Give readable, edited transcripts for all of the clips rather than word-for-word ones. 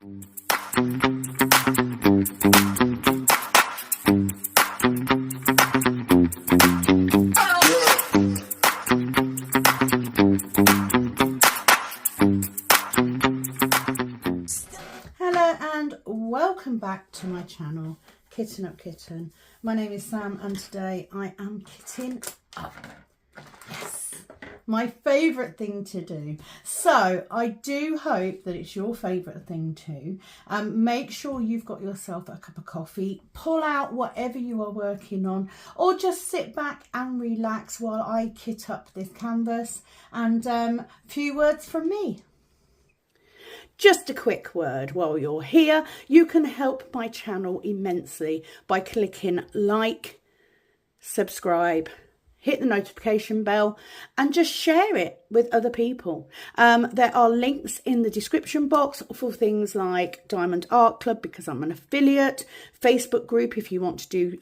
Hello and welcome back to my channel, Kitten Up Kitten. My name is Sam and today I am kitting up. Yes, my favourite thing to do. So I do hope that it's your favourite thing too. Make sure you've got yourself a cup of coffee, pull out whatever you are working on, or just sit back and relax while I kit up this canvas. And a few words from me. Just a quick word while you're here, you can help my channel immensely by clicking like, subscribe, hit the notification bell and just share it with other people. There are links in the description box for things like Diamond Art Club because I'm an affiliate, Facebook group if you want to do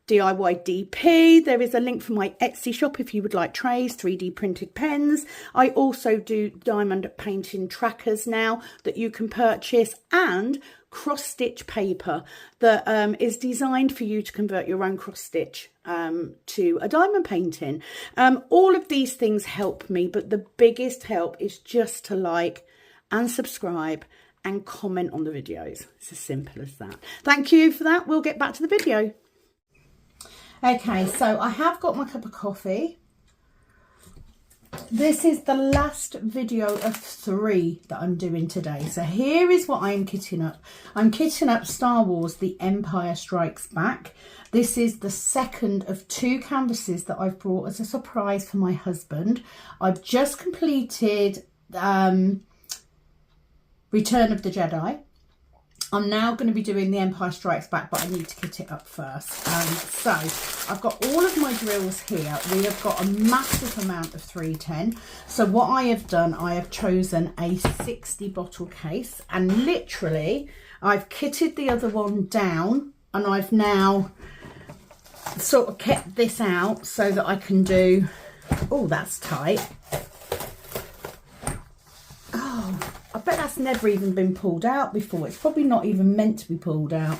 DIY DP. There is a link for my Etsy shop if you would like trays, 3D printed pens. I also do diamond painting trackers now that you can purchase, and cross stitch paper that is designed for you to convert your own cross stitch to a diamond painting. All of these things help me, but the biggest help is just to like and subscribe and comment on the videos. It's as simple as that. Thank you for that. We'll get back to the video. Okay, so I have got my cup of coffee. This is the last video of 3 that I'm doing today. So here is what I'm kitting up. I'm kitting up Star Wars: The Empire Strikes Back. This is the second of 2 canvases that I've brought as a surprise for my husband. I've just completed Return of the Jedi. I'm now going to be doing The Empire Strikes Back, but I need to kit it up first. So I've got all of my drills here. We have got a massive amount of 310. So what I have done, I have chosen a 60 bottle case, and literally I've kitted the other one down, and I've now sort of kept this out so that I can do, oh, that's tight. I bet that's never even been pulled out before. It's probably not even meant to be pulled out.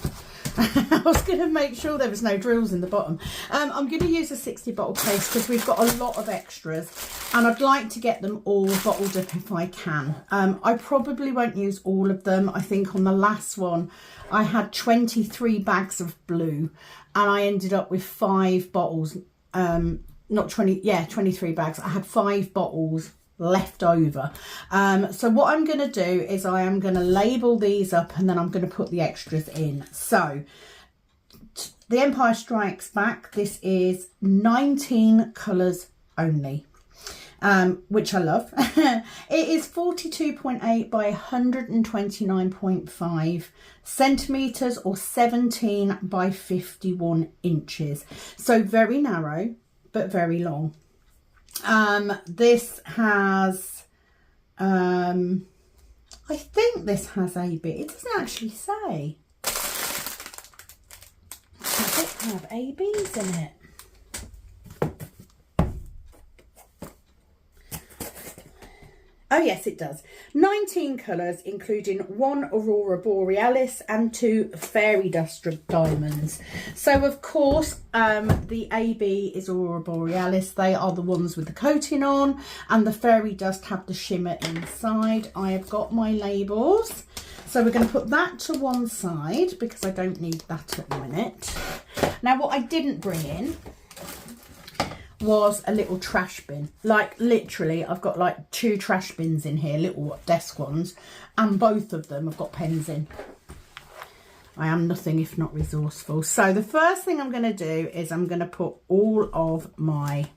I was going to make sure there was no drills in the bottom. I'm going to use a 60 bottle case because we've got a lot of extras and I'd like to get them all bottled up if I can. I probably won't use all of them. I think on the last one I had 23 bags of blue and I ended up with 5 bottles. Not 20, yeah, 23 bags. I had 5 bottles left over. So what I'm going to do is I am going to label these up and then I'm going to put the extras in. So The Empire Strikes Back, this is 19 colours only, which I love. It is 42.8 by 129.5 centimetres or 17 by 51 inches. So very narrow but very long. This has, I think this has AB. It doesn't actually say. Does it have ABs in it? Oh yes, it does. 19 colours, including 1 Aurora Borealis and 2 Fairy Dust Diamonds. So of course, the AB is Aurora Borealis. They are the ones with the coating on, and the Fairy Dust have the shimmer inside. I have got my labels. So we're going to put that to one side because I don't need that at the minute. Now what I didn't bring in was a little trash bin. Like literally I've got like 2 trash bins in here, little desk ones, and both of them have got pens in. I am nothing if not resourceful. So the first thing I'm going to do is I'm going to put all of my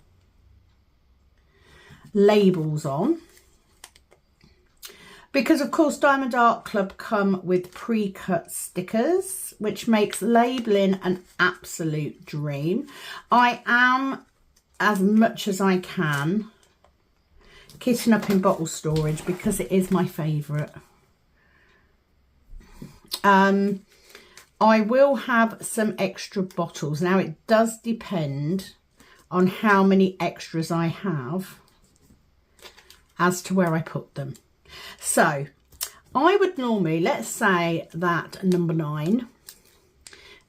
labels on, because of course Diamond Art Club come with pre-cut stickers, which makes labelling an absolute dream. I am, as much as I can, kitting up in bottle storage because it is my favourite. I will have some extra bottles. Now it does depend on how many extras I have as to where I put them. So I would normally, let's say that number 9,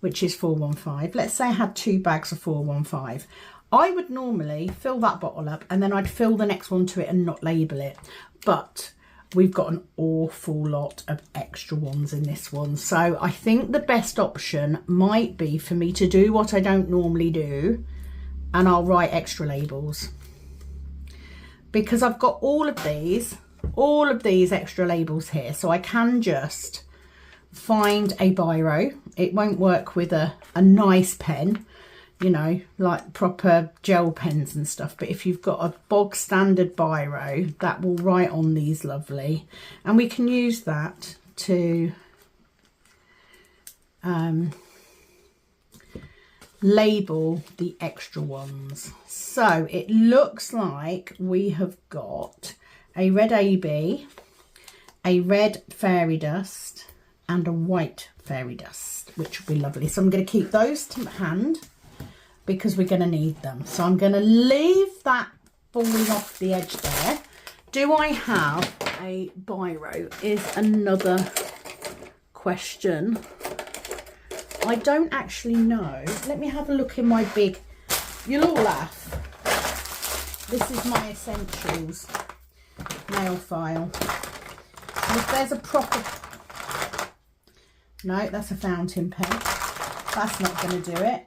which is 415, let's say I had 2 bags of 415. I would normally fill that bottle up and then I'd fill the next one to it and not label it. But we've got an awful lot of extra ones in this one. So I think the best option might be for me to do what I don't normally do, and I'll write extra labels. Because I've got all of these extra labels here. So I can just find a biro. It won't work with a nice pen, you know, like proper gel pens and stuff. But if you've got a bog standard biro, that will write on these lovely. And we can use that to label the extra ones. So it looks like we have got a red AB, a red fairy dust, and a white fairy dust, which will be lovely. So I'm going to keep those to hand because we're going to need them. So I'm going to leave that falling off the edge there. Do I have a biro is another question. I don't actually know. Let me have a look in my big, you'll all laugh. This is my essentials nail file. And if there's a proper, no, that's a fountain pen. That's not going to do it.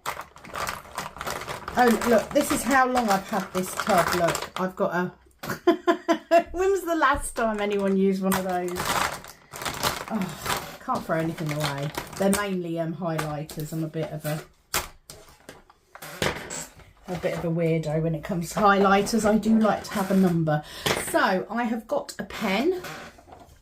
Oh, look, this is how long I've had this tub. Look, I've got a... When was the last time anyone used one of those? Oh, can't throw anything away. They're mainly highlighters. I'm a bit of a weirdo when it comes to highlighters. I do like to have a number. So I have got a pen.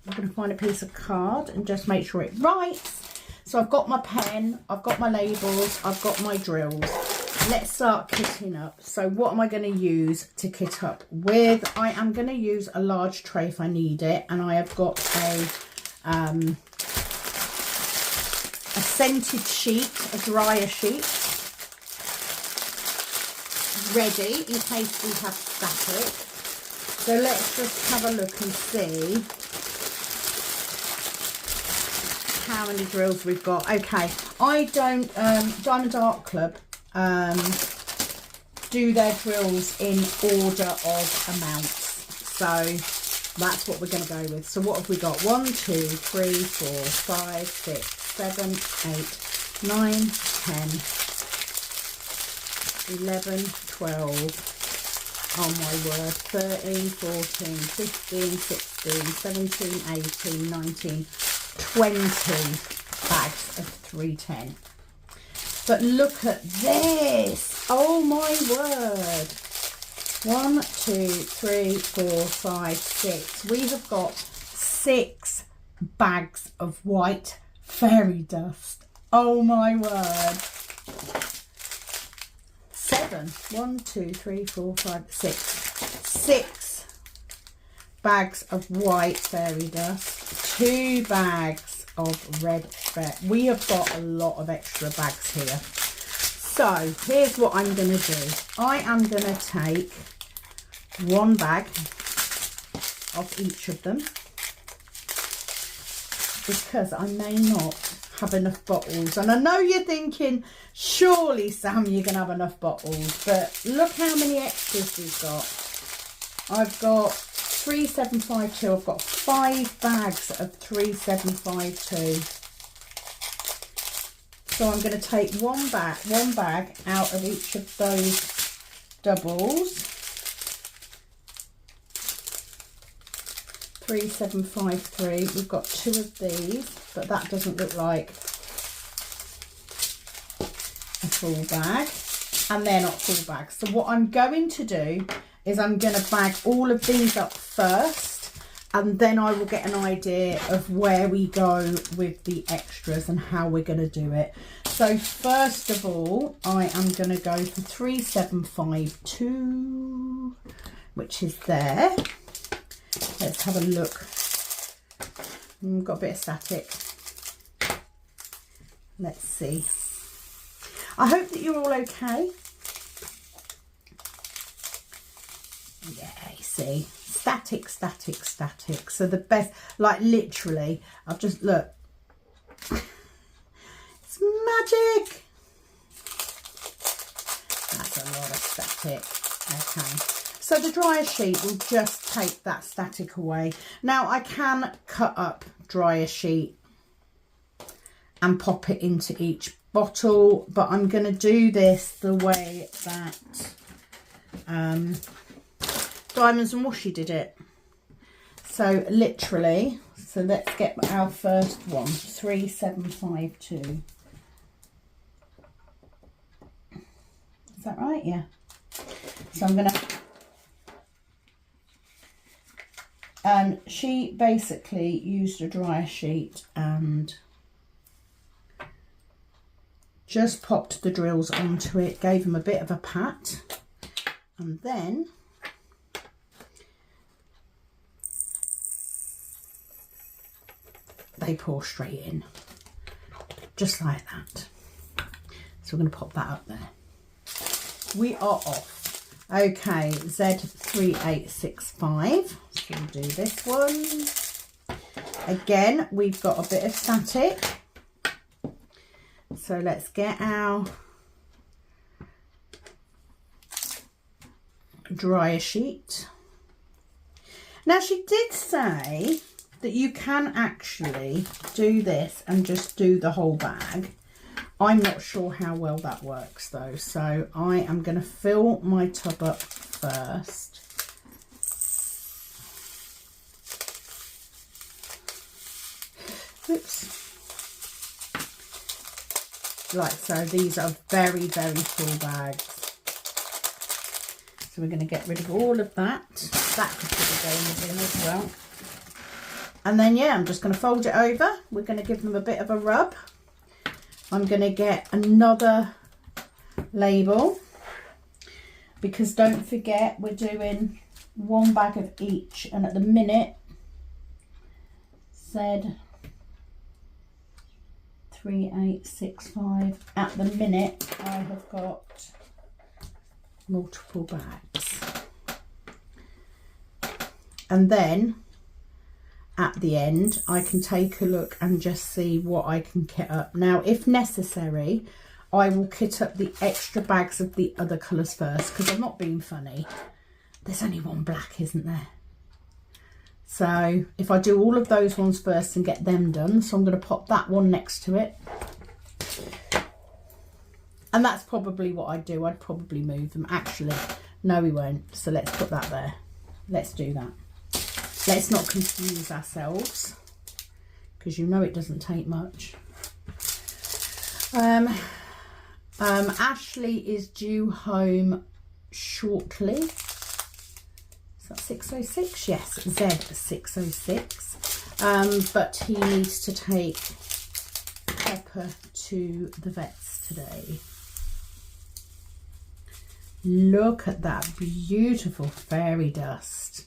I'm going to find a piece of card and just make sure it writes. So I've got my pen, I've got my labels, I've got my drills. Let's start kitting up. So what am I going to use to kit up with? I am going to use a large tray if I need it, and I have got a scented sheet, a dryer sheet, ready in case we have static. So let's just have a look and see how many drills we've got. Okay, I don't, Diamond Art Club do their drills in order of amounts. So that's what we're going to go with. So what have we got? 1, 2, 3, 4, 5, 6, 7, 8, 9, 10, 11, 12. Oh my word, 13, 14, 15, 16, 17, 18, 19, 20 bags of 310. But look at this. Oh my word. 1, 2, 3, 4, 5, 6. We have got 6 bags of white fairy dust. Oh my word. 7. 1, 2, 3, 4, 5, 6. 6 bags of white fairy dust. 2 bags of red fairy. We have got a lot of extra bags here. So here's what I'm going to do. I am going to take 1 bag of each of them, because I may not have enough bottles. And I know you're thinking, surely Sam, you're going to have enough bottles, but look how many extras we've got. I've got 3752. I've got 5 bags of 3752. So I'm going to take one bag out of each of those doubles. 3753. We've got 2 of these, but that doesn't look like a full bag, and they're not full bags. So what I'm going to do is I'm going to bag all of these up first, and then I will get an idea of where we go with the extras and how we're going to do it. So first of all, I am going to go for 3752, which is there. Let's have a look. Got a bit of static. Let's see. I hope that you're all okay. Yeah, you see. static, static, static. So the best, like literally, I've just, look, it's magic. That's a lot of static. Okay, so the dryer sheet will just take that static away. Now I can cut up dryer sheet and pop it into each bottle, but I'm going to do this the way that Diamonds and Washi did it. So literally, so let's get our first one, 3752. Is that right? Yeah. So I'm gonna, she basically used a dryer sheet and just popped the drills onto it, gave them a bit of a pat, and then they pour straight in, just like that. So we're going to pop that up there. We are off. Okay, Z3865. So we'll do this one. Again, we've got a bit of static. So let's get our dryer sheet. Now she did say that you can actually do this and just do the whole bag. I'm not sure how well that works though, so I am going to fill my tub up first. Oops. Like so, these are very, very full bags. So we're going to get rid of all of that. That could put the games in as well. And then, yeah, I'm just going to fold it over. We're going to give them a bit of a rub. I'm going to get another label, because don't forget we're doing one bag of each, and at the minute Z3865, at the minute I have got multiple bags. And then at the end I can take a look and just see what I can kit up. Now if necessary I will kit up the extra bags of the other colours first, because I'm not being funny, there's only one black, isn't there? So if I do all of those ones first and get them done, so I'm going to pop that one next to it, and that's probably what I'd do. I'd probably move them. Actually no, we won't, so let's put that there. Let's do that. Let's not confuse ourselves, because you know it doesn't take much. Ashley is due home shortly. Is that 606? Yes, Z606. But he needs to take Pepper to the vets today. Look at that beautiful fairy dust.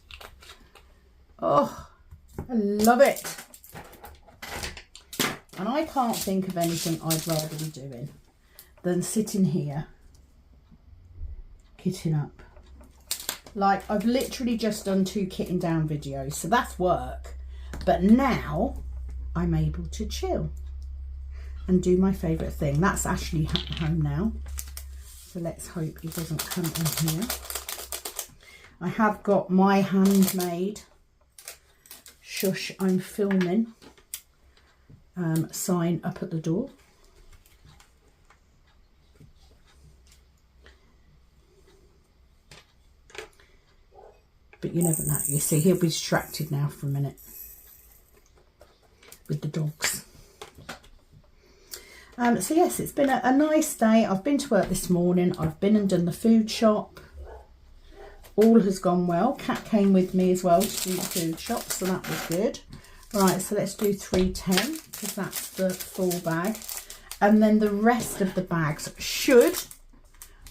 Oh, I love it. And I can't think of anything I'd rather be doing than sitting here kitting up. Like, I've literally just done 2 kitting down videos, so that's work. But now I'm able to chill and do my favourite thing. That's Ashley home now, so let's hope he doesn't come in here. I have got my handmade "Shush, I'm filming" sign up at the door. But you never know. You see, he'll be distracted now for a minute with the dogs. So yes, it's been a nice day. I've been to work this morning. I've been and done the food shop. All has gone well. Kat came with me as well to do the food shop, so that was good. Right, so let's do 310, because that's the full bag. And then the rest of the bags should,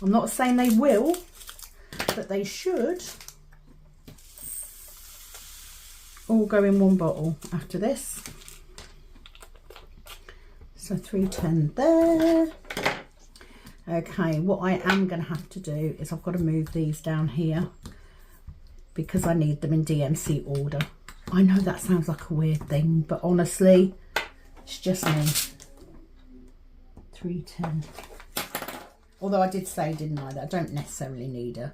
I'm not saying they will, but they should all go in one bottle after this. So 310 there. Okay, what I am going to have to do is I've got to move these down here, because I need them in DMC order. I know that sounds like a weird thing, but honestly, it's just me. 310. Although I did say, didn't I, that I don't necessarily need a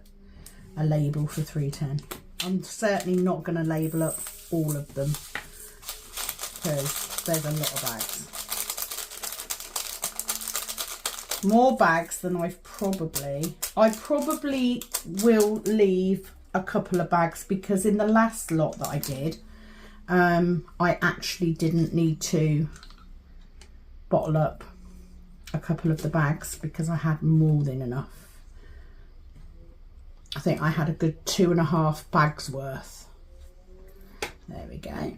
label for 310. I'm certainly not going to label up all of them because there's a lot of bags. More bags than I probably will leave a couple of bags, because in the last lot that I did, I actually didn't need to bottle up a couple of the bags because I had more than enough. I think I had a good 2.5 bags worth. There we go.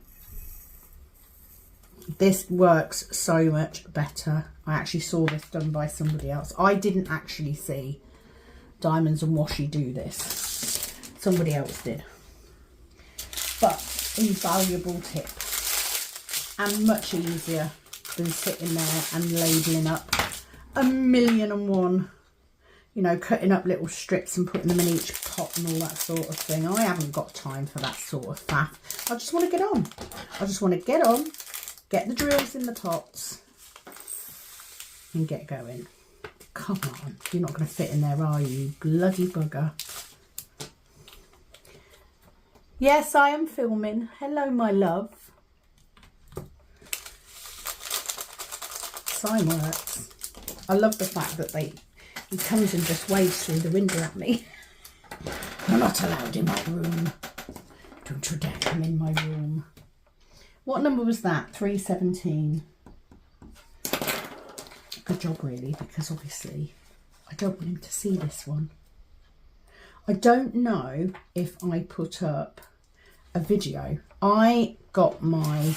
This works so much better. I actually saw this done by somebody else. I didn't actually see Diamonds and Washi do this. Somebody else did. But invaluable tip. And much easier than sitting there and labelling up 1,000,001, you know, cutting up little strips and putting them in each pot and all that sort of thing. I haven't got time for that sort of faff. I just want to get on. I just want to get on, get the drills in the pots and get going. Come on, you're not going to fit in there, are you, bloody bugger? Yes, I am filming. Hello, my love. Sign works. I love the fact that he comes and just waves through the window at me. You're not allowed in my room. Don't you dare come in my room. What number was that? 317. Good job, really, because obviously I don't want him to see this one. I don't know if I put up a video. I got my,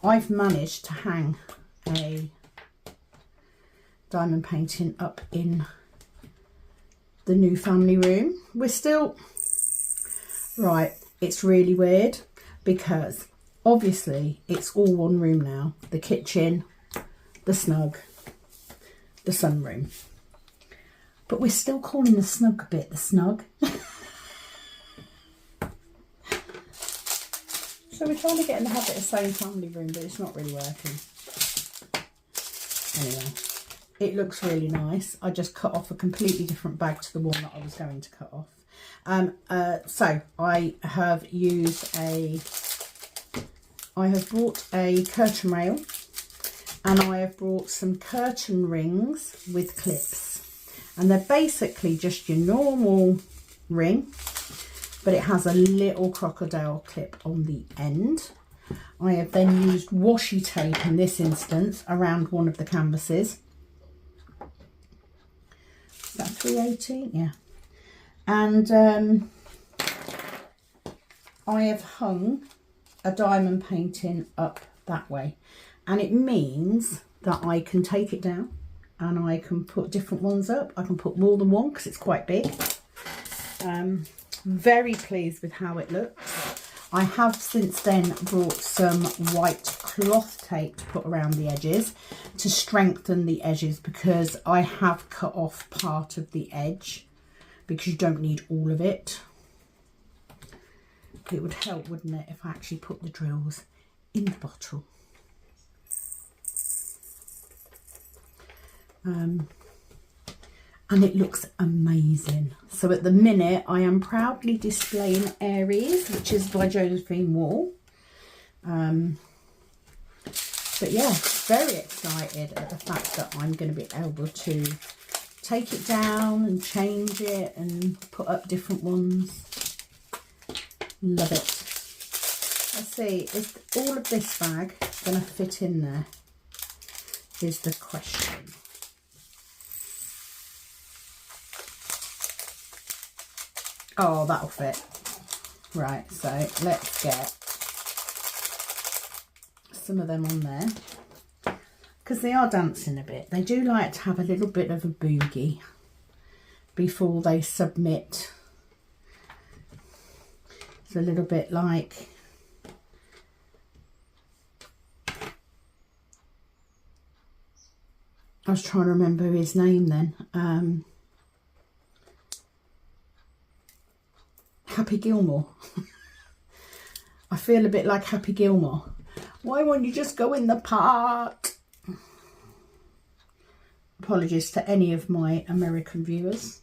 I've managed to hang a diamond painting up in the new family room. We're still, right, it's really weird because obviously it's all one room now. The kitchen, the snug, the sunroom. But we're still calling the snug bit the snug. So we're trying to get in the habit of saying family room, but it's not really working. Anyway, it looks really nice. I just cut off a completely different bag to the one that I was going to cut off. So I have bought a curtain rail, and I have brought some curtain rings with clips, and they're basically just your normal ring, but it has a little crocodile clip on the end. I have then used washi tape in this instance around one of the canvases. Is that 318? Yeah. And I have hung a diamond painting up that way, and it means that I can take it down and I can put different ones up. I can put more than one because it's quite big. Very pleased with how it looks. I have since then brought some white cloth tape to put around the edges to strengthen the edges, because I have cut off part of the edge because you don't need all of it. It would help, wouldn't it, if I actually put the drills in the bottle. And it looks amazing. So at the minute I am proudly displaying Aries, which is by Josephine Wall. But yeah, very excited at the fact that I'm going to be able to take it down and change it and put up different ones. Love it. Let's see, is all of this bag going to fit in there is the question. Oh, that'll fit. Right, so let's get some of them on there, because they are dancing a bit. They do like to have a little bit of a boogie before they submit. It's a little bit like I was trying to remember his name then. Happy Happy Gilmore. I feel a bit like Happy Gilmore. Why won't you just go in the park? Apologies to any of my American viewers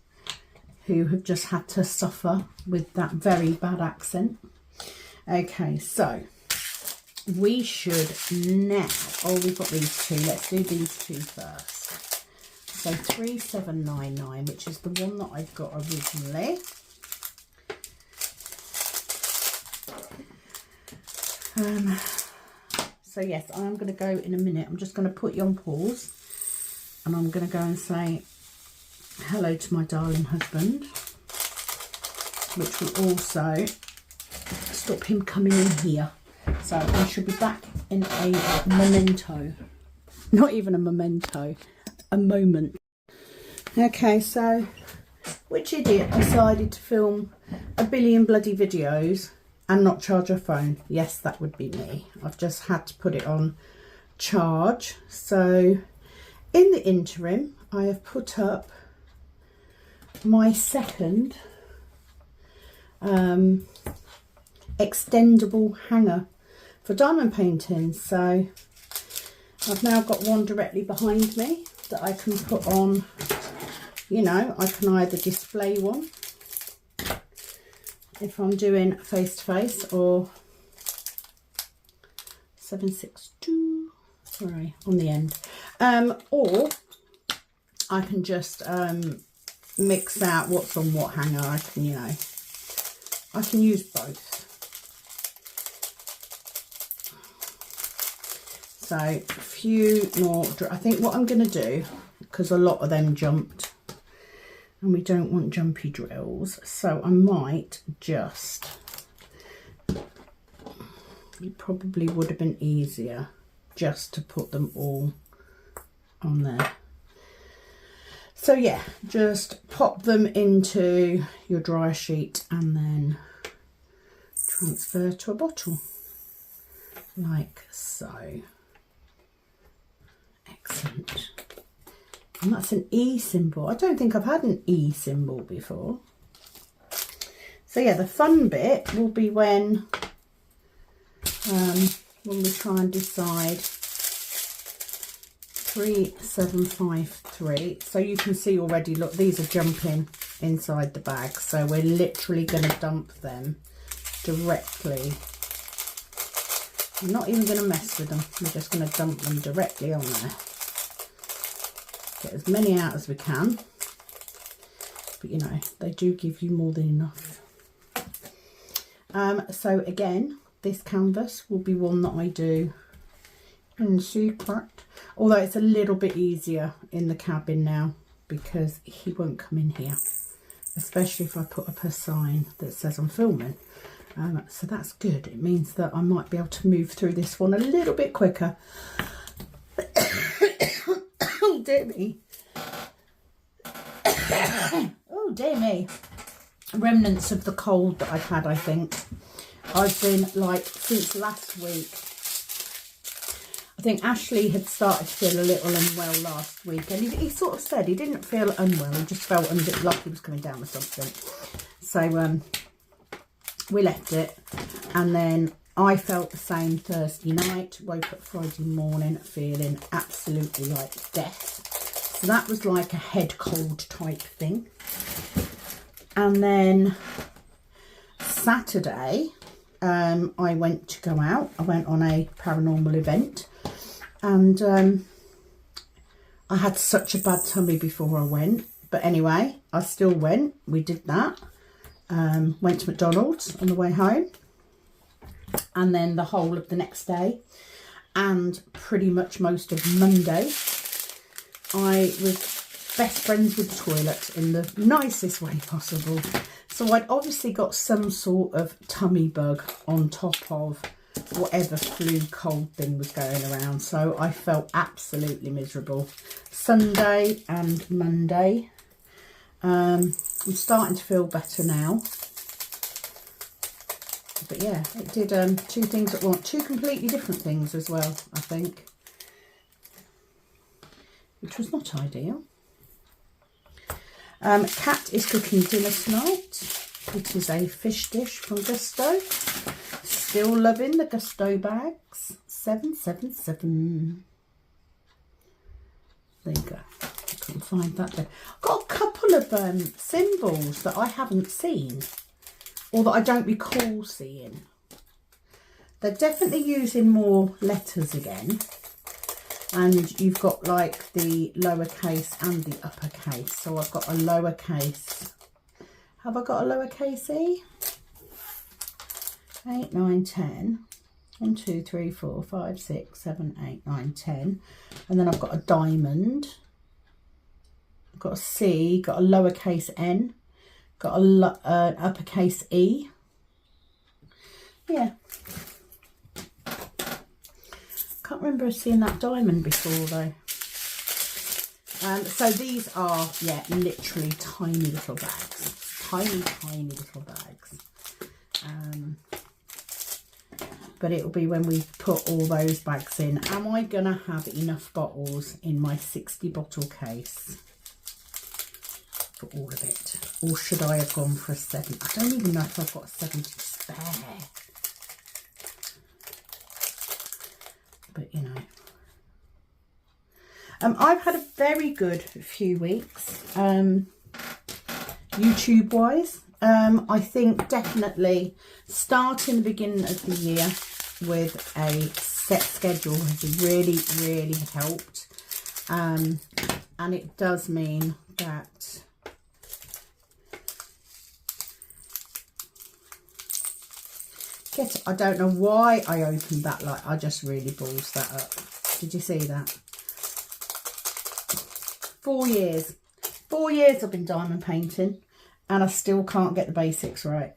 who have just had to suffer with that very bad accent. Okay, so we should now, oh, we've got these two. Let's do these two first. So 3799, which is the one that I got originally. So yes, I'm going to go in a minute. I'm just going to put you on pause and I'm going to go and say hello to my darling husband, which will also stop him coming in here. So I should be back in a memento. Not even a memento, a moment. Okay, so which idiot decided to film a billion bloody videos and not charge her phone? Yes, that would be me. I've just had to put it on charge. So in the interim, I have put up my second extendable hanger for diamond painting. So I've now got one directly behind me that I can put on, you know, I can either display one if I'm doing face to face, or 762, sorry, on the end, or I can just mix out what's on what hanger. I can, you know, I can use both. So a few more, I think what I'm going to do, because a lot of them jumped and we don't want jumpy drills, so I might just, it probably would have been easier just to put them all on there. So yeah, just pop them into your dryer sheet and then transfer to a bottle like so. Excellent. And that's an E symbol. I don't think I've had an E symbol before. So yeah, the fun bit will be when we try and decide 3753. So you can see already, look, these are jumping inside the bag. So we're literally going to dump them directly. I'm not even going to mess with them. We're just going to dump them directly on there. Get as many out as we can, but you know, they do give you more than enough. So again, this canvas will be one that I do in secret, although it's a little bit easier in the cabin now because he won't come in here, especially if I put up a sign that says I'm filming. So that's good. It means that I might be able to move through this one a little bit quicker. Oh dear me. Oh dear me. Remnants of the cold that I've had, I think. I've been like, since last week, I think Ashley had started to feel a little unwell last week, and he sort of said he didn't feel unwell, he just felt like he was coming down with something. So we left it, and then I felt the same Thursday night, woke up Friday morning feeling absolutely like death. So that was like a head cold type thing. And then Saturday, I went to go out. I went on a paranormal event, and I had such a bad tummy before I went. But anyway, I still went. We did that. Went to McDonald's on the way home, and then the whole of the next day and pretty much most of Monday I was best friends with the toilet in the nicest way possible. So I'd obviously got some sort of tummy bug on top of whatever flu cold thing was going around, so I felt absolutely miserable. Sunday and Monday, I'm starting to feel better now. But yeah, it did two things at once, two completely different things as well, I think, which was not ideal. Kat is cooking dinner tonight. It is a fish dish from Gusto. Still loving the Gusto bags. 777. There you go. I couldn't find that there. I've got a couple of symbols that I haven't seen, or that I don't recall seeing. They're definitely using more letters again. And you've got like the lowercase and the uppercase. So I've got a lowercase. Have I got a lowercase e? 8, 9, 10. 1, 2, 3, 4, 5, 6, 7, 8, 9, 10. And then I've got a diamond. I've got a C, got a lowercase n, got an uppercase e. Yeah. Can't remember seeing that diamond before though. So these are, yeah, literally tiny little bags. Tiny little bags. But it'll be when we put all those bags in. Am I going to have enough bottles in my 60 bottle case for all of it? Or should I have gone for a 70? I don't even know if I've got a 70 spare. But you know. I've had a very good few weeks, YouTube wise. I think definitely starting the beginning of the year with a set schedule has really, really helped. And it does mean that I don't know why I opened that, like I just really ballsed that up. Did you see that? 4 years. 4 years I've been diamond painting. And I still can't get the basics right.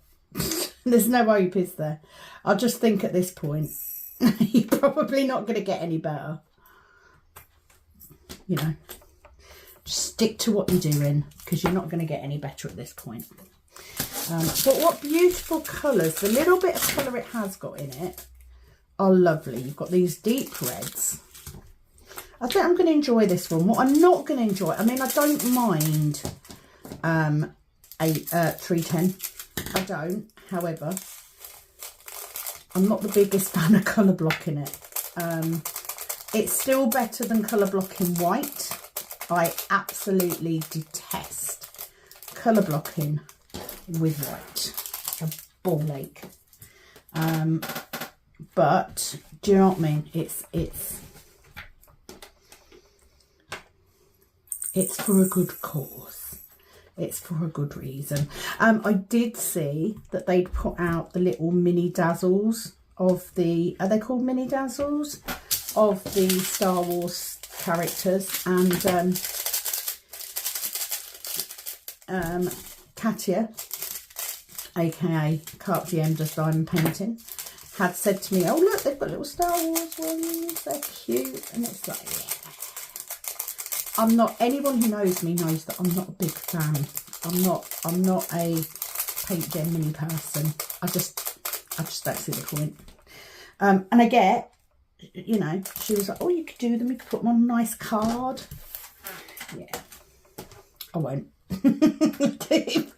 There's no hope, is there? I just think at this point, you're probably not going to get any better. You know, just stick to what you're doing, because you're not going to get any better at this point. But what beautiful colours. The little bit of colour it has got in it are lovely. You've got these deep reds. I think I'm going to enjoy this one. What I'm not going to enjoy, I mean, I don't mind 310. I don't. However, I'm not the biggest fan of colour blocking it. It's still better than colour blocking white. I absolutely detest colour blocking with white. It's a ball ache. But do you know what I mean? It's for a good cause. It's for a good reason. I did see that they'd put out the little mini dazzles of the, are they called mini dazzles? Of the Star Wars characters. And Katia, aka Cartier does diamond painting, had said to me, oh look, they've got little Star Wars ones, they're cute. And it's like, yeah. I'm not, anyone who knows me knows that I'm not a big fan. I'm not a paint gen mini person. I just don't see the point. And I get, you know, she was like, oh, you could do them, you could put them on a nice card. Yeah, I won't. If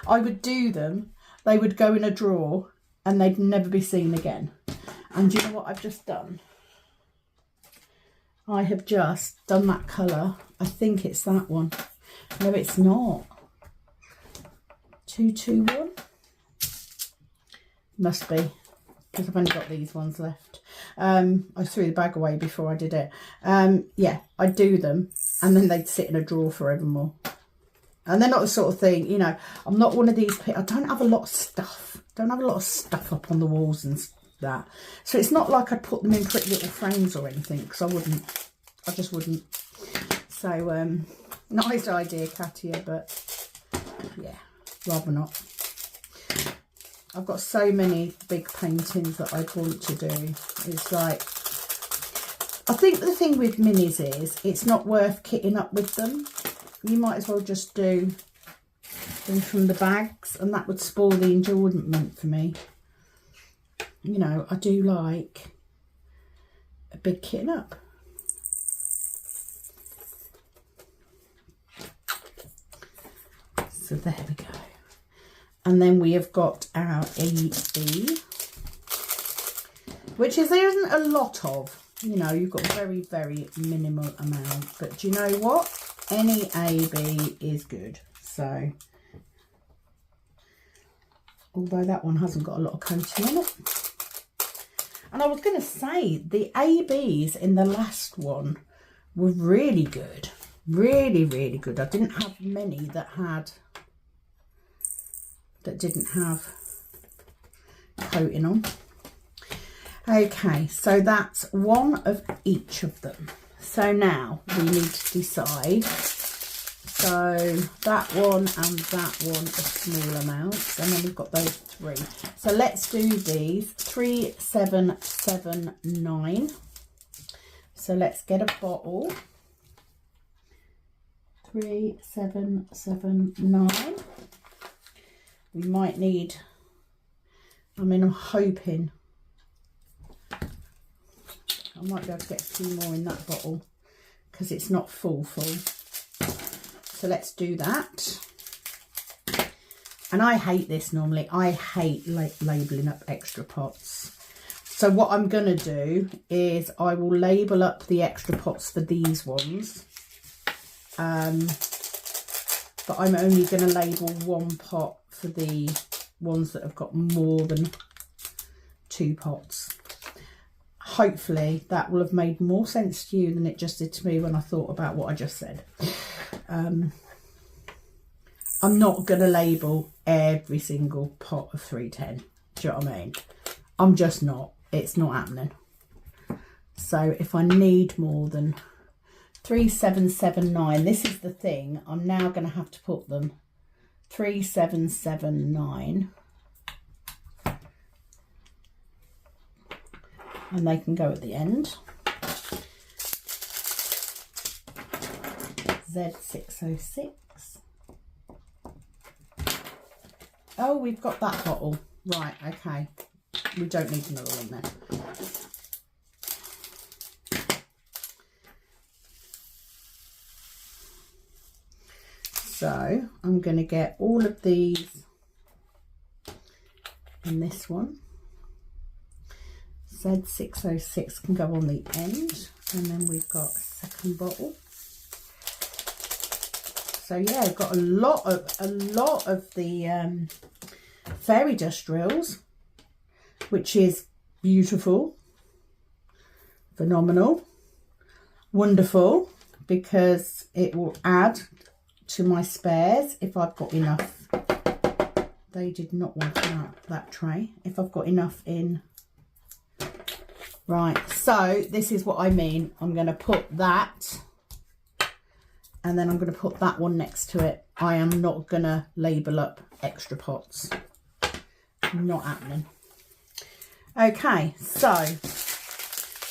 I would do them, they would go in a drawer and they'd never be seen again. And do you know what I've just done? I have just done that colour. I think it's that one. No, it's not. 221. Must be, because I've only got these ones left. I threw the bag away before I did it. Yeah, I do them and then they'd sit in a drawer forevermore. And they're not the sort of thing, you know, I'm not one of these people. I don't have a lot of stuff. Don't have a lot of stuff up on the walls and that. So it's not like I'd put them in pretty little frames or anything, because I wouldn't. I just wouldn't. So, nice idea, Katia, but yeah, rather not. I've got so many big paintings that I'd want to do. It's like, I think the thing with minis is it's not worth kitting up with them. You might as well just do them from the bags, and that would spoil the enjoyment for me. You know, I do like a big kitting up. So there we go. And then we have got our AB, which there isn't a lot of. You know, you've got very, very minimal amount. But do you know what? Any AB is good. So, although that one hasn't got a lot of coating in it. And I was going to say, the ABs in the last one were really good. Really, really good. I didn't have many that didn't have coating on. Okay, so that's one of each of them. So now we need to decide. So that one and that one are small amounts, and then we've got those three. So let's do these 3, 7, 7, 9. So let's get a bottle. 3, 7, 7, 9. We might need, I'm hoping I might be able to get a few more in that bottle because it's not full. So let's do that. And I hate this normally. I hate labelling up extra pots. So what I'm going to do is I will label up the extra pots for these ones. But I'm only going to label one pot for the ones that have got more than 2 pots. Hopefully that will have made more sense to you than it just did to me when I thought about what I just said. I'm not going to label every single pot of 310. Do you know what I mean? I'm just not. It's not happening. So if I need more than 3, 7, 7, 9, this is the thing. I'm now going to have to put them 3, 7, 7, 9. And they can go at the end. Z606. Oh, we've got that bottle. Right, okay. We don't need another one then. So I'm going to get all of these in this one. Z606 can go on the end, and then we've got a second bottle. So yeah, I've got a lot of the fairy dust drills, which is beautiful, phenomenal, wonderful, because it will add to my spares if I've got enough. They did not want that tray. If I've got enough in. Right, so this is what I mean. I'm going to put that, and then I'm going to put that one next to it. I am not going to label up extra pots. Not happening. Okay, so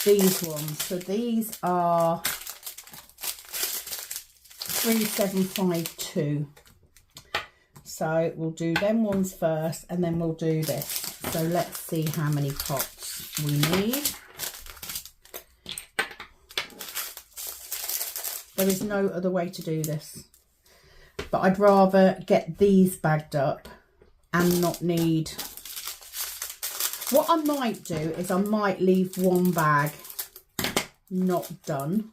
these ones. So these are 3752. So we'll do them ones first, and then we'll do this. So let's see how many pots we need. There is no other way to do this, but I'd rather get these bagged up and not need. What I might do is I might leave one bag not done.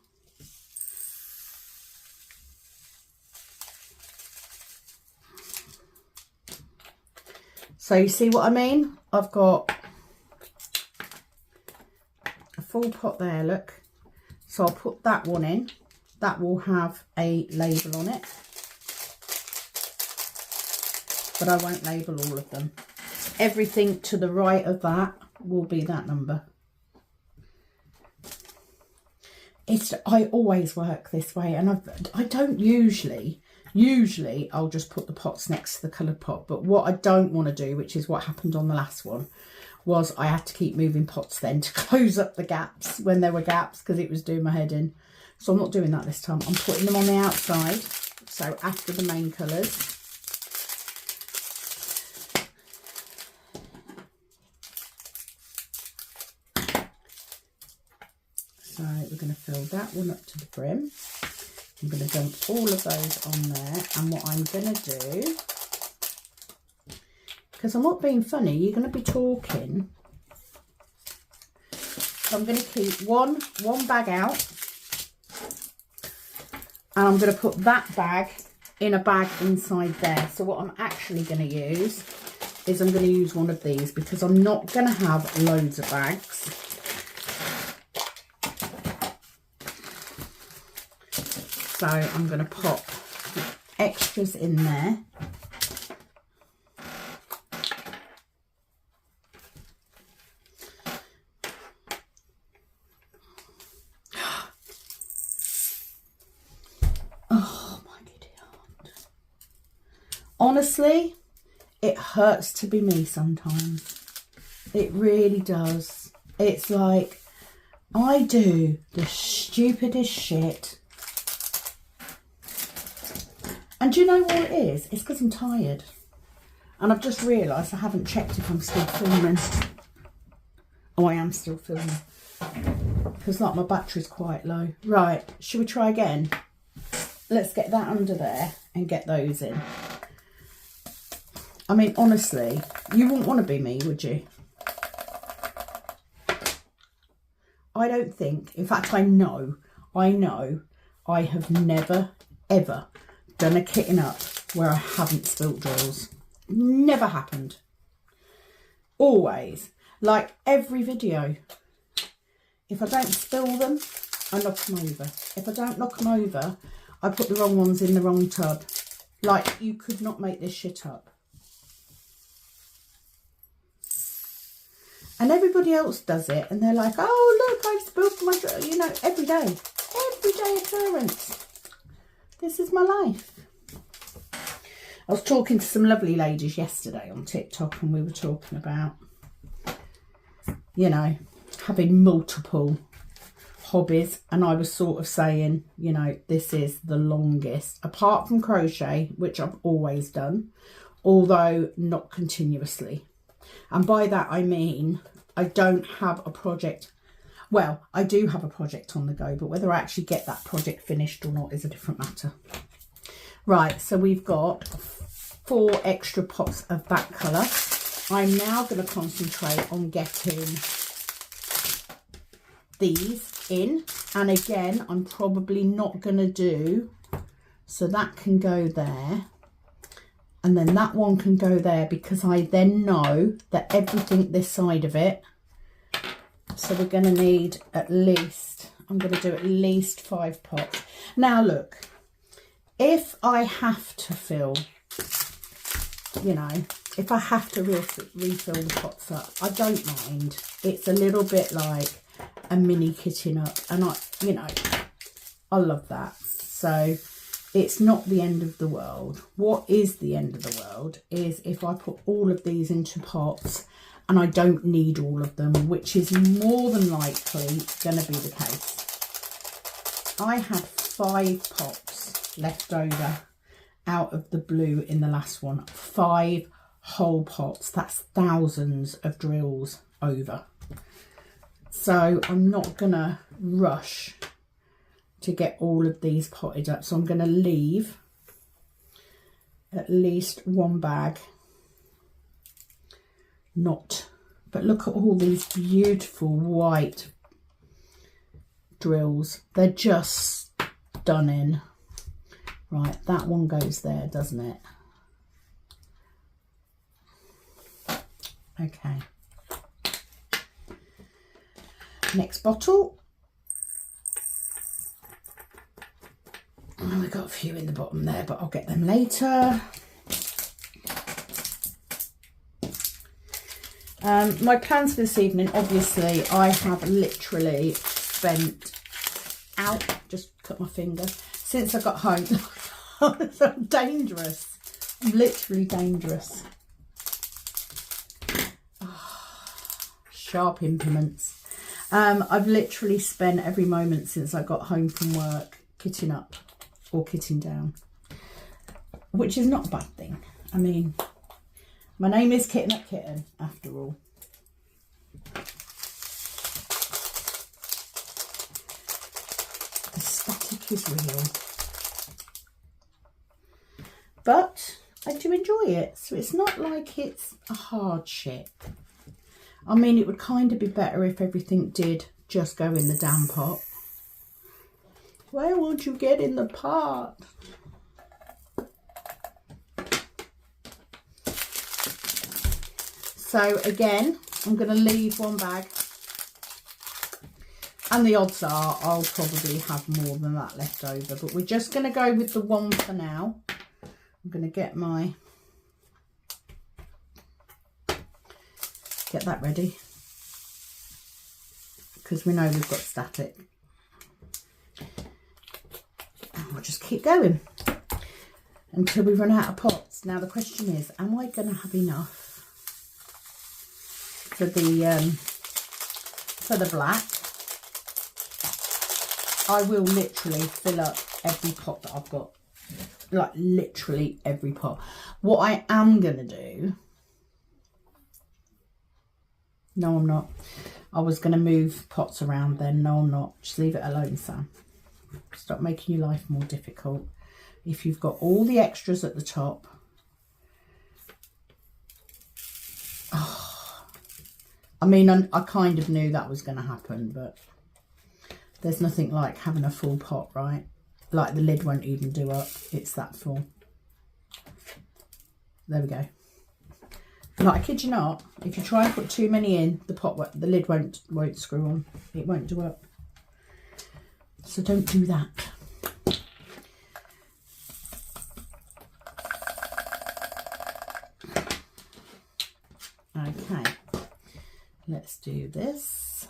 So you see what I mean? I've got a full pot there, look. So I'll put that one in. That will have a label on it, but I won't label all of them. Everything to the right of that will be that number. I always work this way, and I don't usually I'll just put the pots next to the coloured pot, but what I don't want to do, which is what happened on the last one, was I had to keep moving pots then to close up the gaps when there were gaps, because it was doing my head in. So I'm not doing that this time. I'm putting them on the outside, so after the main colours. So we're going to fill that one up to the brim. I'm going to dump all of those on there, and what I'm going to do because I'm not being funny. You're going to be talking. So I'm going to keep one bag out. And I'm going to put that bag in a bag inside there. So what I'm actually going to use is I'm going to use one of these because I'm not going to have loads of bags. So I'm going to pop extras in there. Oh my giddy aunt. Honestly, it hurts to be me sometimes. It really does. It's like I do the stupidest shit. And do you know what it is? It's because I'm tired. And I've just realised I haven't checked if I'm still filming. Oh, I am still filming. Because like my battery's quite low. Right, should we try again? Let's get that under there and get those in. I mean, honestly, you wouldn't want to be me, would you? I don't think, in fact, I know I have never, ever done a kitting up where I haven't spilt drills. Never happened. Always. Like every video. If I don't spill them, I knock them over. If I don't knock them over, I put the wrong ones in the wrong tub. Like, you could not make this shit up. And everybody else does it, and they're like, oh, look, I've spilled my, you know, everyday occurrence. This is my life. I was talking to some lovely ladies yesterday on TikTok, and we were talking about, you know, having multiple hobbies, and I was sort of saying, you know, this is the longest, apart from crochet, which I've always done, although not continuously. And by that I mean I don't have a project. Well, I do have a project on the go, but whether I actually get that project finished or not is a different matter. Right, so we've got 4 extra pots of that colour. I'm now going to concentrate on getting these in. And again, I'm probably not going to do, so that can go there. And then that one can go there because I then know that everything this side of it. So we're going to need at least, I'm going to do at least 5 pots. Now look, if I have to fill, you know, if I have to refill the pots up, I don't mind. It's a little bit like a mini kitting up, and I, you know, I love that. So it's not the end of the world. What is the end of the world is if I put all of these into pots and I don't need all of them, which is more than likely going to be the case. I had 5 pots left over out of the blue in the last one. 5 whole pots. That's thousands of drills over. So I'm not going to rush to get all of these potted up, so I'm going to leave at least 1 bag. Not, but look at all these beautiful white drills. They're just stunning. Right, that one goes there, doesn't it? Okay. Next bottle. And we've got a few in the bottom there, but I'll get them later. My plans for this evening, obviously, I have literally spent out, just cut my finger, since I got home. I'm dangerous. I'm literally dangerous. Oh, sharp implements. I've literally spent every moment since I got home from work kitting up or kitting down, which is not a bad thing. I mean, my name is Kitting Up Kitten, after all. The static is real. But I do enjoy it. So it's not like it's a hardship. I mean, it would kind of be better if everything did just go in the damn pot. Why won't you get in the pot? So again, I'm going to leave one bag. And the odds are I'll probably have more than that left over. But we're just going to go with the one for now. I'm going to get that ready. Because we know we've got static. And we'll just keep going until we run out of pots. Now the question is, am I going to have enough for the black? I will literally fill up every pot that I've got. Like literally every pot. What I am going to do... No, I'm not. I was going to move pots around then. No, I'm not. Just leave it alone, Sam. Stop making your life more difficult. If you've got all the extras at the top... Oh, I mean, I kind of knew that was going to happen, but there's nothing like having a full pot, right? Like the lid won't even do up. It's that full. There we go. Like, I kid you not, if you try and put too many in, the lid won't screw on. It won't do up. So don't do that. Okay, let's do this.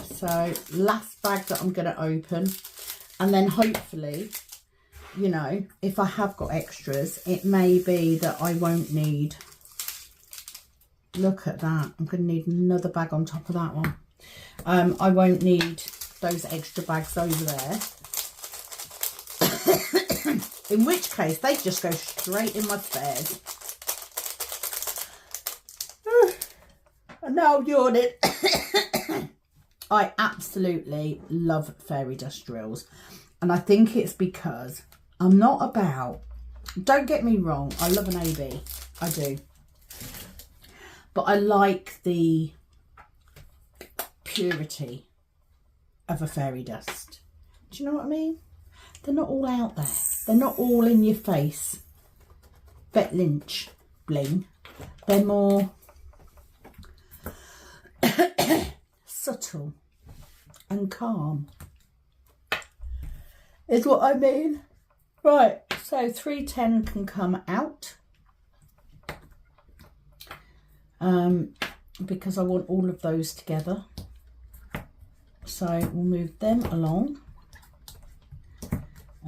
So last bag that I'm going to open, and then hopefully, you know, if I have got extras, it may be that I won't need, look at that, I'm going to need another bag on top of that one. I won't need those extra bags over there. In which case, they just go straight in my spares. And now I'm yawning. I absolutely love fairy dust drills. And I think it's because I'm not about, don't get me wrong, I love an AB, I do. But I like the purity of a fairy dust. Do you know what I mean? They're not all out there. They're not all in your face. Bet Lynch bling. They're more subtle and calm. Is what I mean. Right, so 310 can come out. Because I want all of those together. So we'll move them along.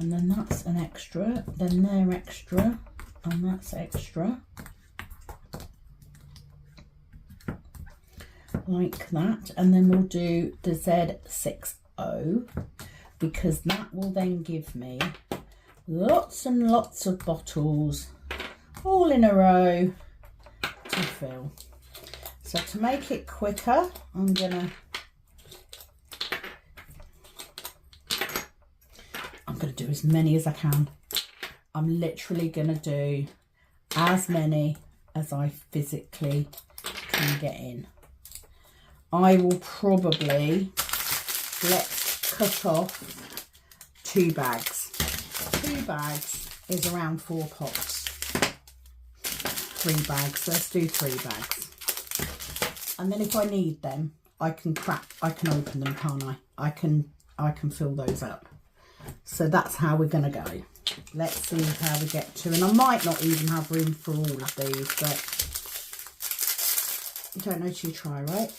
And then that's an extra, then they're extra, and that's extra. Like that. And then we'll do the Z60, because that will then give me lots and lots of bottles all in a row to fill. So to make it quicker, I'm gonna do as many as I can. I'm literally gonna do as many as I physically can get in. I will probably, let's cut off 2 bags. 2 bags is around 4 pots. 3 bags, let's do 3 bags. And then if I need them, I can open them, can't I? I can fill those up. So that's how we're going to go. Let's see how we get to. And I might not even have room for all of these, but you don't know till you try, right?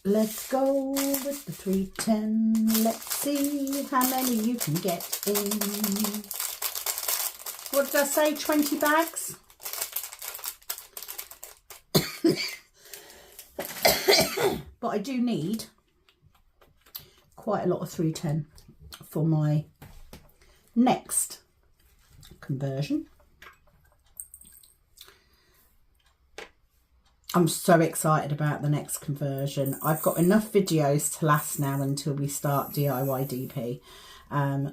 Let's go with the 310. Let's see how many you can get in. What did I say? 20 bags? But I do need quite a lot of 310 for my next conversion. I'm so excited about the next conversion. I've got enough videos to last now until we start DIY DP.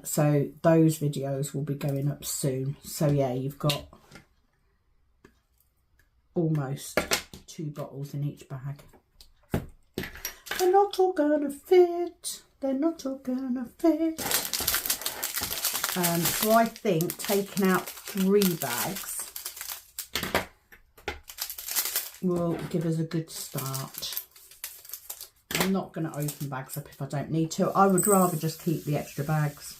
So those videos will be going up soon. So yeah, you've got almost 2 bottles in each bag. They're not all gonna fit. They're not all gonna fit. So I think taking out 3 bags will give us a good start. I'm not going to open bags up if I don't need to. I would rather just keep the extra bags.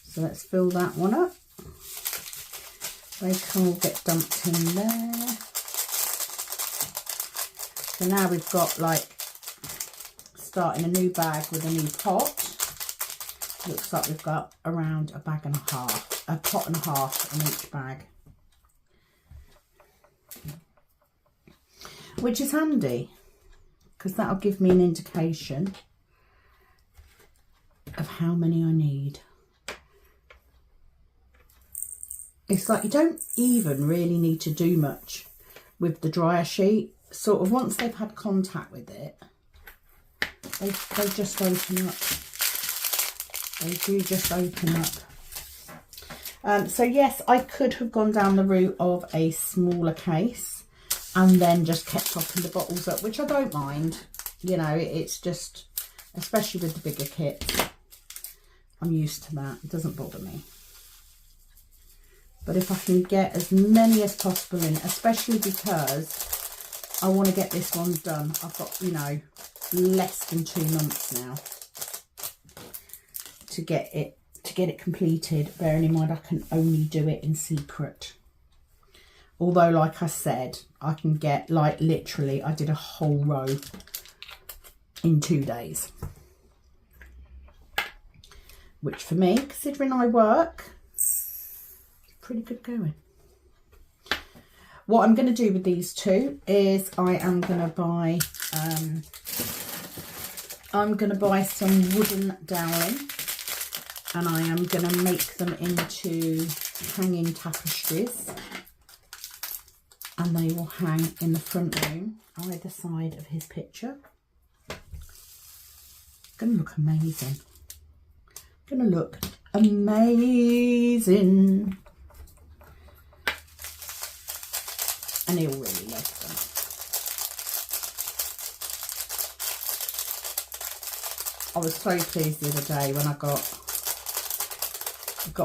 So let's fill that one up. They can all get dumped in there. So now we've got like starting a new bag with a new pot. Looks like we've got around a bag and a half, a pot and a half in each bag. Which is handy, because that'll give me an indication of how many I need. It's like you don't even really need to do much with the dryer sheet. Sort of once they've had contact with it, they just open up. They do just open up. So yes, I could have gone down the route of a smaller case and then just kept topping the bottles up, which I don't mind. You know, it's just, especially with the bigger kits, I'm used to that. It doesn't bother me. But if I can get as many as possible in, especially because I want to get this one done. I've got, you know, less than 2 months now to get it completed, bearing in mind I can only do it in secret. Although, like I said, I can get, like, literally, I did a whole row in 2 days. Which for me, considering I work, is pretty good going. What I'm going to do with these 2 is I am going to buy, some wooden doweling, and I am going to make them into hanging tapestries. And they will hang in the front room, either side of his picture. Gonna look amazing. Gonna look amazing. And he'll really love them. I was so pleased the other day when I got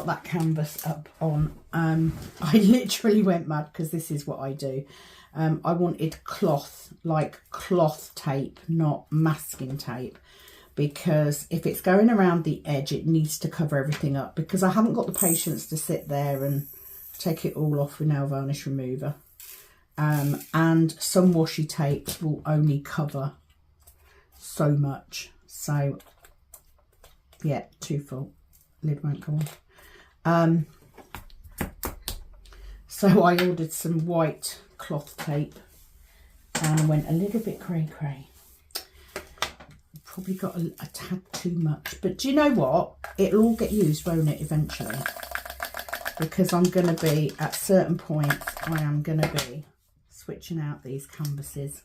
that canvas up on. I literally went mad because this is what I do. I wanted cloth, like cloth tape, not masking tape, because if it's going around the edge, it needs to cover everything up, because I haven't got the patience to sit there and take it all off with nail varnish remover. And some washi tapes will only cover so much. So yeah, too full, lid won't go on. So I ordered some white cloth tape and went a little bit cray-cray. Probably got a tad too much, but do you know what? It'll all get used, won't it, eventually? Because I'm going to be, at certain points, I am going to be switching out these canvases.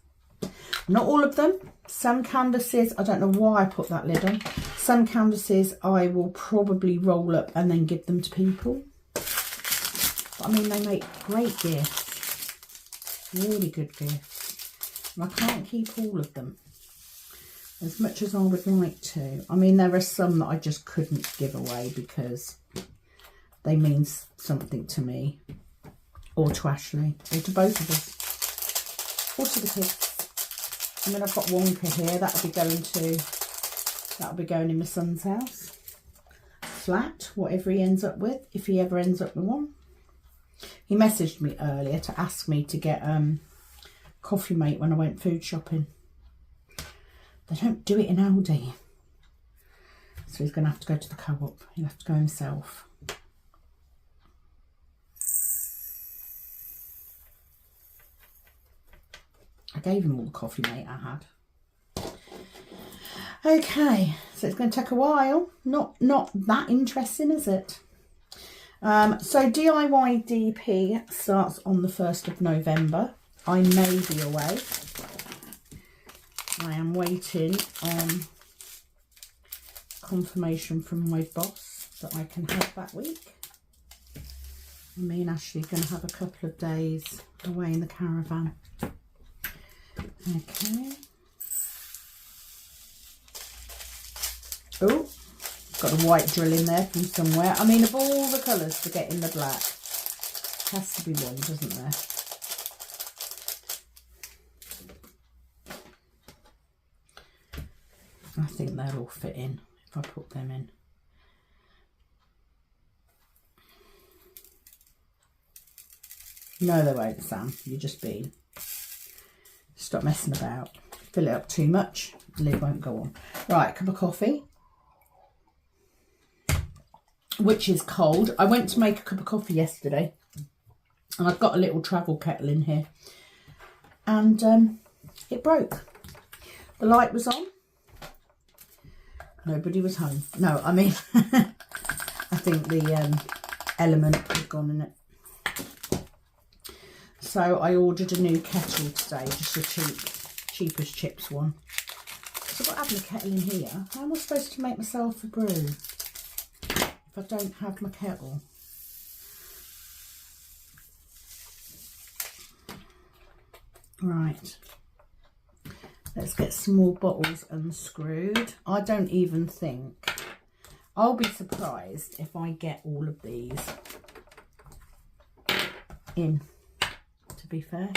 Not all of them. Some canvases, I don't know why I put that lid on. Some canvases I will probably roll up and then give them to people. But I mean, they make great gifts. Really good gifts. And I can't keep all of them as much as I would like to. I mean, there are some that I just couldn't give away because they mean something to me, or to Ashley, or to both of us, or to the kids. I mean, I've got Wonka here. That'll be going in my son's house. Flat, whatever he ends up with, if he ever ends up with one. He messaged me earlier to ask me to get Coffee Mate when I went food shopping. They don't do it in Aldi. So he's going to have to go to the co-op. He'll have to go himself. I gave him all the Coffee Mate I had. Okay, so it's going to take a while. Not that interesting, is it? So DIY DP starts on the 1st of November. I may be away. I am waiting on confirmation from my boss that I can have that week. Me and Ashley are going to have a couple of days away in the caravan. Okay. Oh, got a white drill in there from somewhere. I mean, of all the colours to get in the black, has to be one, doesn't there? I think they'll all fit in if I put them in. No, they won't, Sam. You're just being. Stop messing about. Fill it up too much, the lid won't go on. Right, cup of coffee, which is cold. I went to make a cup of coffee yesterday, and I've got a little travel kettle in here, and it broke. The light was on. Nobody was home. No, I mean, I think the element had gone in it. So I ordered a new kettle today, just a cheapest chips one. So I've got to have my kettle in here. How am I supposed to make myself a brew if I don't have my kettle? Right. Let's get some more bottles unscrewed. I don't even think, I'll be surprised if I get all of these in, to be fair.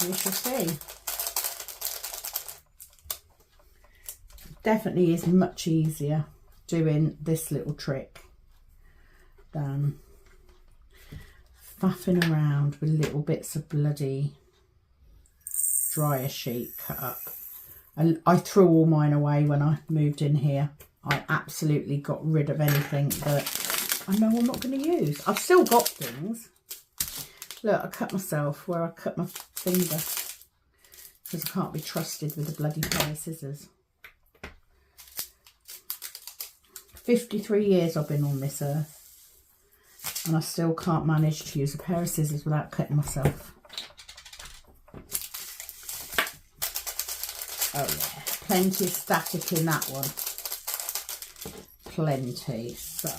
We shall see. Definitely is much easier doing this little trick than faffing around with little bits of bloody dryer sheet cut up. And I threw all mine away when I moved in here. I absolutely got rid of anything that I know I'm not going to use. I've still got things. Look, I cut myself where I cut my finger because I can't be trusted with a bloody pair of scissors. 53 years I've been on this earth, and I still can't manage to use a pair of scissors without cutting myself. Oh yeah, plenty of static in that one. Plenty. So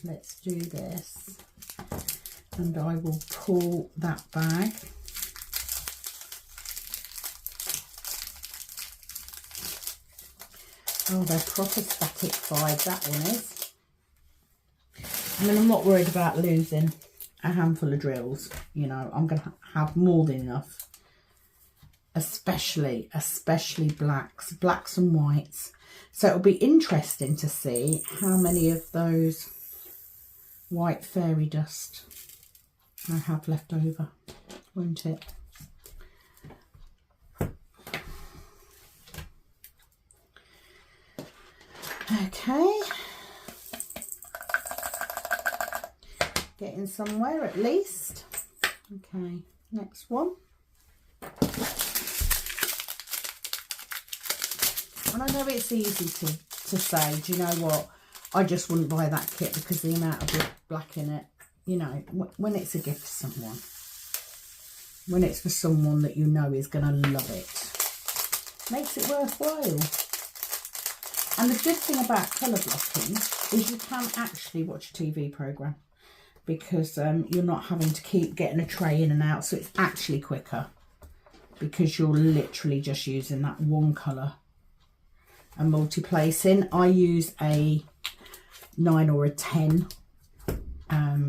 let's do this, and I will pull that bag. Oh, they're proper static vibe, that one is. I mean, I'm not worried about losing a handful of drills. You know, I'm going to have more than enough. Especially blacks and whites. So it'll be interesting to see how many of those white fairy dust I have left over, won't it? Okay, getting somewhere at least. Okay, next one. And I know it's easy to say, do you know what, I just wouldn't buy that kit because the amount of black in it, you know, when it's a gift for someone, when it's for someone that you know is going to love it, makes it worthwhile. And the good thing about colour blocking is you can actually watch a TV programme because you're not having to keep getting a tray in and out. So it's actually quicker because you're literally just using that one colour and multi-placing. I use a 9 or a 10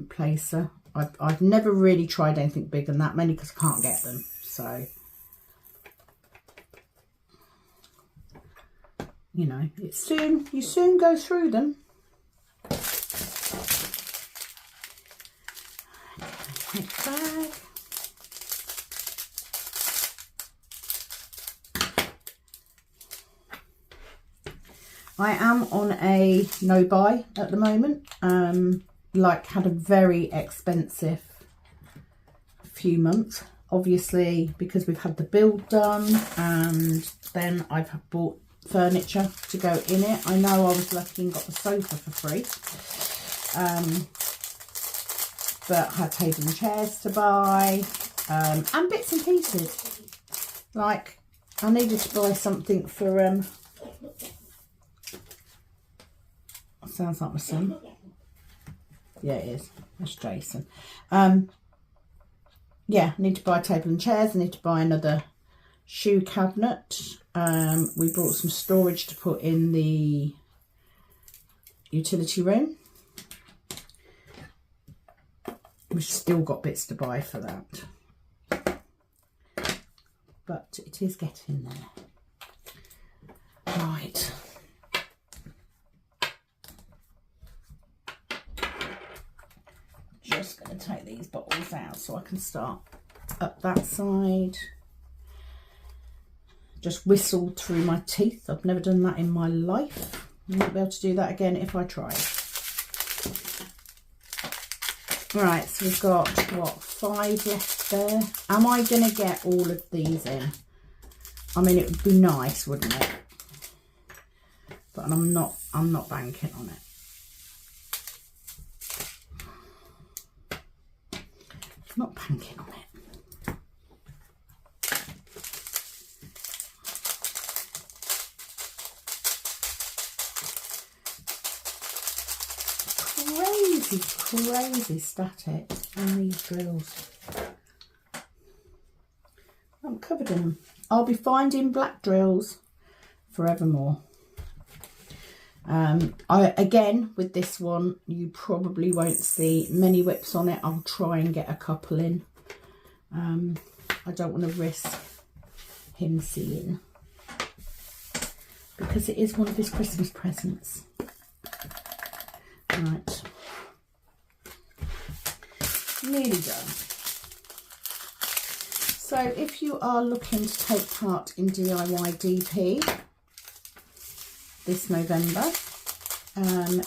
placer. I've never really tried anything bigger than that, mainly because I can't get them. So, you know, you soon go through them. Okay, next bag. I am on a no buy at the moment. Like had a very expensive few months. obviously, because we've had the build done, and then I've bought furniture to go in it. I know I was lucky and got the sofa for free, but I had table and chairs to buy, and bits and pieces. Like, I needed to buy something for sounds like my son. Yeah, it is. That's Jason. Yeah, I need to buy a table and chairs. I need to buy another shoe cabinet. We brought some storage to put in the utility room. We've still got bits to buy for that. But it is getting there. Right. Just going to take these bottles out so I can start up that side. Just whistled through my teeth. I've never done that in my life. I won't be able to do that again if I try. Right, so we've got, what, 5 left there. Am I going to get all of these in? I mean, it would be nice, wouldn't it? But I'm not banking on it. Not banking on it. Crazy static on these drills. I'm covered in them. I'll be finding black drills forevermore. Again, with this one, you probably won't see many whips on it. I'll try and get a couple in. I don't want to risk him seeing, because it is one of his Christmas presents. Right. Nearly done. So if you are looking to take part in DIY DP this November,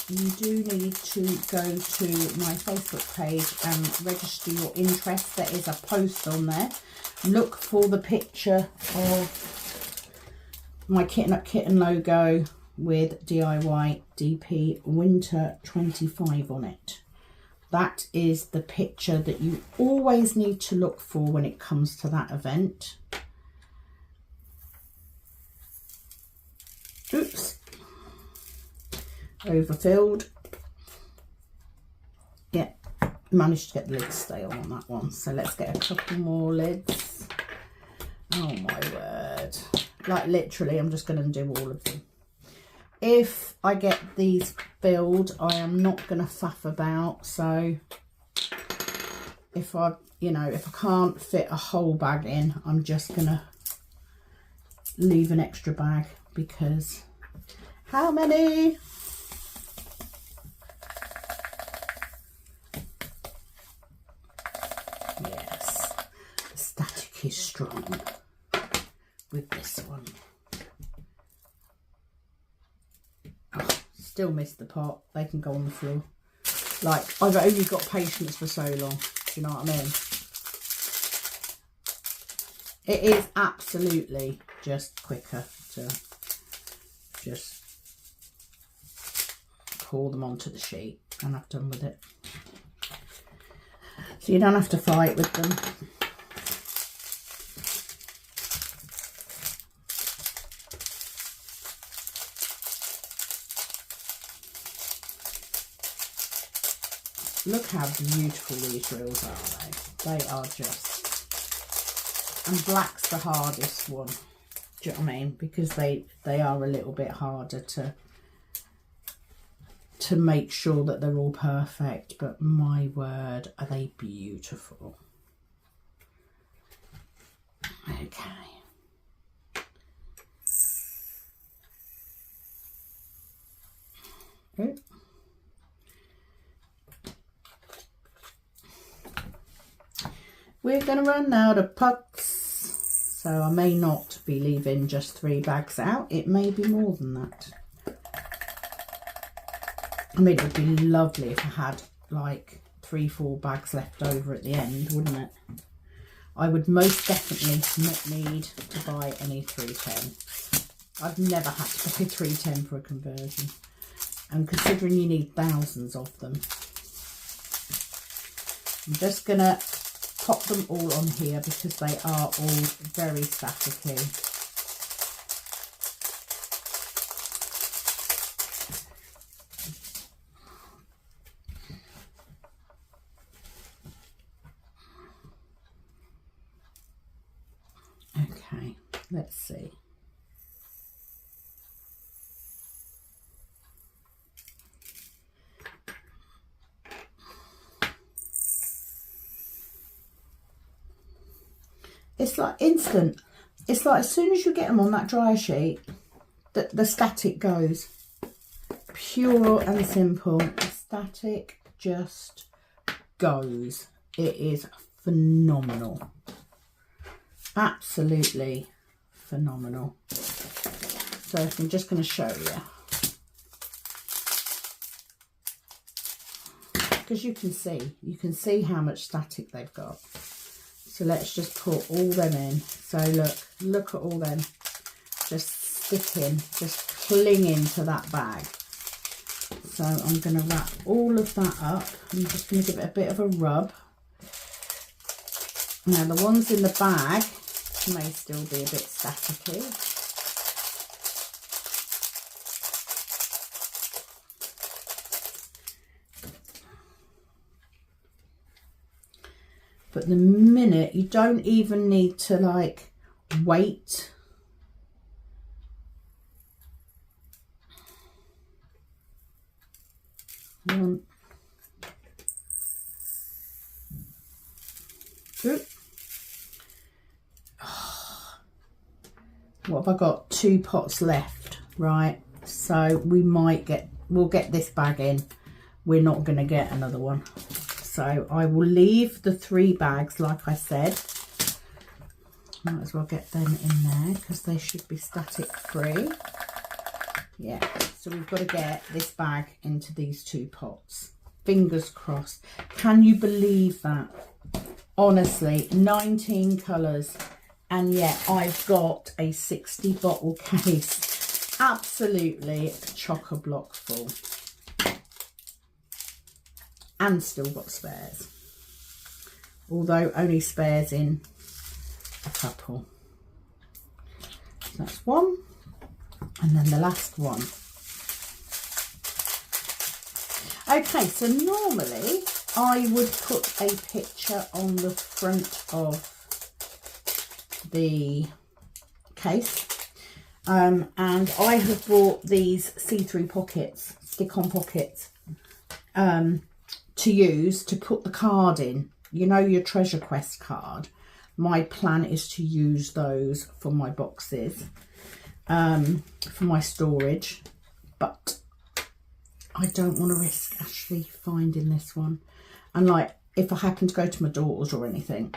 you do need to go to my Facebook page and register your interest. There is a post on there. Look for the picture of my Kitten Up Kitten logo with DIY DP Winter 25 on it. That is the picture that you always need to look for when it comes to that event. Oops. Overfilled. Yeah, managed to get the lid to stay on that one. So let's get a couple more lids. Oh my word. Like literally, I'm just going to do all of them. If I get these filled, I am not going to faff about. So if I can't fit a whole bag in, I'm just going to leave an extra bag, because how many? Yes, the static is strong with this one. Still missed the pot. They can go on the floor. Like, I've only got patience for so long. Do you know what I mean? It is absolutely just quicker to just pour them onto the sheet, and I've done with it. So you don't have to fight with them. Look how beautiful these drills are, though. They are just... And black's the hardest one. Do you know what I mean? Because they are a little bit harder to make sure that they're all perfect. But my word, are they beautiful. Okay. Oops. We're going to run out of pucks, so I may not be leaving just 3 bags out. It may be more than that. I mean, it would be lovely if I had like 3-4 bags left over at the end, wouldn't it? I would most definitely not need to buy any 310. I've never had to buy 310 for a conversion. And considering you need thousands of them, I'm just going to pop them all on here because they are all very staticky. Okay, let's see. It's like instant. It's like as soon as you get them on that dryer sheet, the static goes. Pure and simple. The static just goes. It is phenomenal. Absolutely phenomenal. So I'm just going to show you. Because you can see how much static they've got. So let's just put all them in. So look at all them just sticking, just clinging to that bag. So I'm going to wrap all of that up. I'm just going to give it a bit of a rub. Now the ones in the bag may still be a bit staticky. But the minute, you don't even need to like wait. One. Two. Oh. What have I got? 2 pots left, right? So we'll get this bag in. We're not going to get another one. So I will leave the 3 bags, like I said. Might as well get them in there because they should be static free. Yeah, so we've got to get this bag into these 2 pots. Fingers crossed. Can you believe that? Honestly, 19 colours, and yet I've got a 60 bottle case. Absolutely chock-a-block full. And still got spares, although only spares in a couple. So that's one, and then the last one. Okay, so normally I would put a picture on the front of the case, and I have bought these see-through pockets, stick-on pockets, to use to put the card in. You know, your Treasure Quest card. My plan is to use those for my boxes, for my storage, but I don't want to risk actually finding this one. And like, if I happen to go to my daughter's or anything,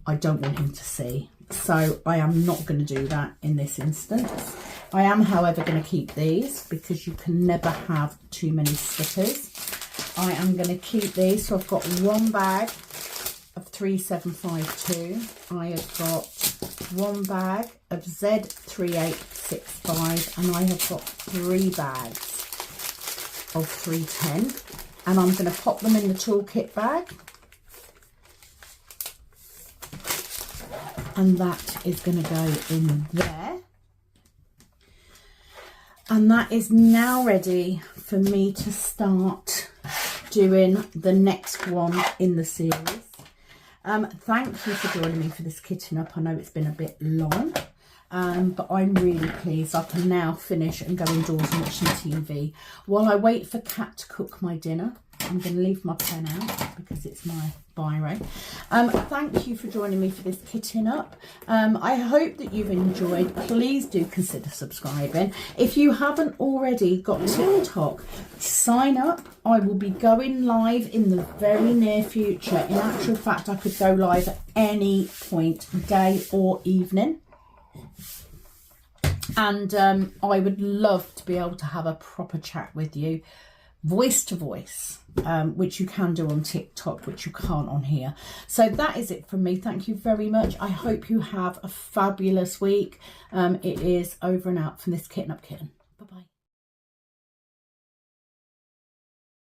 I don't want him to see. So I am not going to do that in this instance. I am, however, going to keep these because you can never have too many stickers. I am going to keep these. So I've got 1 bag of 3752. I have got 1 bag of Z3865, and I have got 3 bags of 310. And I'm going to pop them in the toolkit bag. And that is going to go in there. And that is now ready for me to start doing the next one in the series. Thank you for joining me for this kitting up. I know it's been a bit long, but I'm really pleased. I can now finish and go indoors and watch some TV. While I wait for Kat to cook my dinner, I'm going to leave my pen out because it's my biro. Thank you for joining me for this kitting up. I hope that you've enjoyed. Please do consider subscribing. If you haven't already got TikTok, sign up. I will be going live in the very near future. In actual fact, I could go live at any point, day or evening. And I would love to be able to have a proper chat with you voice to voice, which you can do on TikTok, which you can't on here. So that is it from me. Thank you very much. I hope you have a fabulous week. It is over and out from this Kitten Up Kitten. Bye bye.